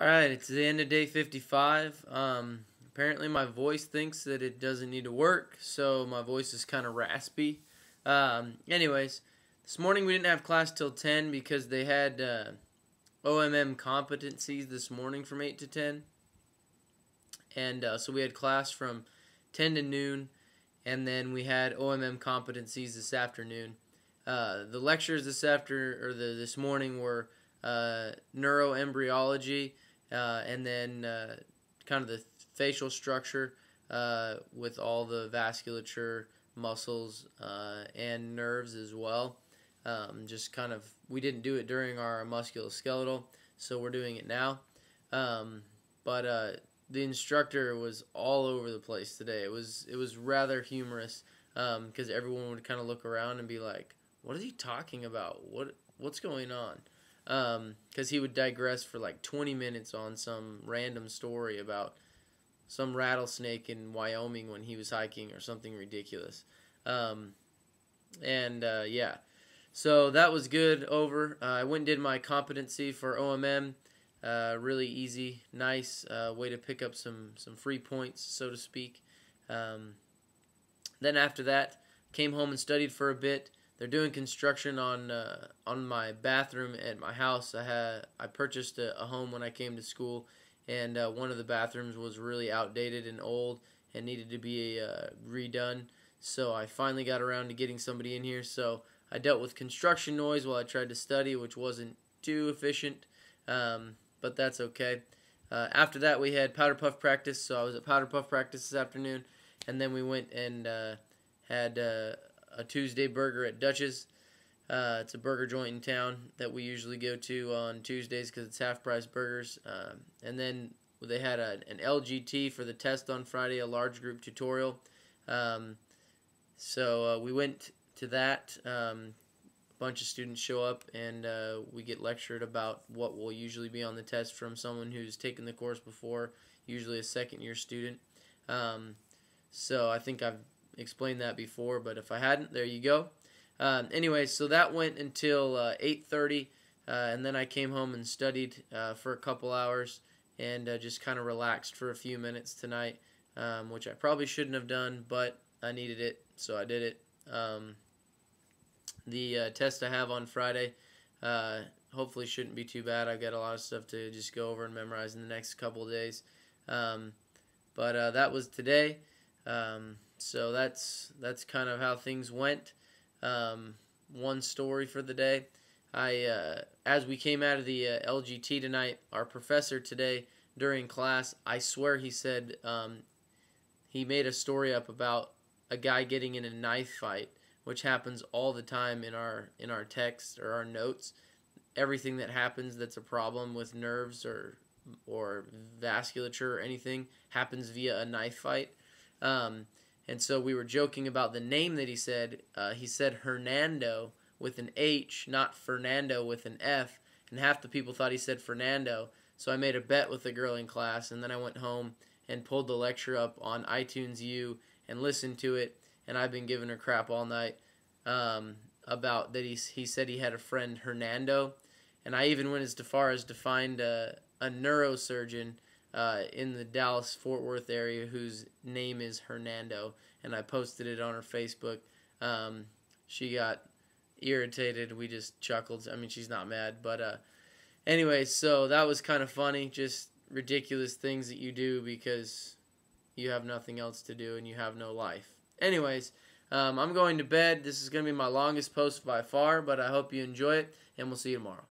Alright, it's the end of day 55. Apparently my voice thinks that it doesn't need to work, so my voice is kind of raspy. Anyways, this morning we didn't have class till 10 because they had OMM competencies this morning from 8 to 10. And so we had class from 10 to noon, and then we had OMM competencies this afternoon. The lectures this morning were neuroembryology, and then kind of the facial structure with all the vasculature, muscles, and nerves as well. Just kind of, we didn't do it during our musculoskeletal, so we're doing it now. But the instructor was all over the place today. It was rather humorous because everyone would kind of look around and be like, "What is he talking about? What's going on?" Because he would digress for like 20 minutes on some random story about some rattlesnake in Wyoming when he was hiking or something ridiculous. Yeah, so that was good over. I went and did my competency for OMM. Really easy, nice way to pick up some free points, so to speak. Then after that, came home and studied for a bit. They're doing construction on my bathroom at my house. I purchased a home when I came to school, and one of the bathrooms was really outdated and old and needed to be redone. So I finally got around to getting somebody in here. So I dealt with construction noise while I tried to study, which wasn't too efficient, but that's okay. After that, we had powder puff practice. So I was at powder puff practice this afternoon, and then we went and had a Tuesday burger at Dutch's. It's a burger joint in town that we usually go to on Tuesdays because it's half-price burgers. And then they had an LGT for the test on Friday, a large group tutorial. So we went to that. A bunch of students show up, and we get lectured about what will usually be on the test from someone who's taken the course before, usually a second-year student. So I think I've explained that before, but if I hadn't, there you go. Anyway, so that went until 8:30, and then I came home and studied for a couple hours and just kind of relaxed for a few minutes tonight, which I probably shouldn't have done, but I needed it, so I did it. The test I have on Friday hopefully shouldn't be too bad. I've got a lot of stuff to just go over and memorize in the next couple of days. But that was today. So that's kind of how things went. One story for the day. As we came out of the LGT tonight, our professor today during class, I swear he said he made a story up about a guy getting in a knife fight, which happens all the time in our text or our notes. Everything that happens that's a problem with nerves or vasculature or anything happens via a knife fight. And so we were joking about the name that he said. He said Hernando with an H, not Fernando with an F. And half the people thought he said Fernando. So I made a bet with the girl in class, and then I went home and pulled the lecture up on iTunes U and listened to it. And I've been giving her crap all night about that he said he had a friend Hernando. And I even went as far as to find a neurosurgeon in the Dallas-Fort Worth area whose name is Hernando, and I posted it on her Facebook. She got irritated. We just chuckled. I mean, she's not mad, but anyway, so that was kind of funny. Just ridiculous things that you do because you have nothing else to do and you have no life. Anyways, I'm going to bed. This is going to be my longest post by far, but I hope you enjoy it, and we'll see you tomorrow.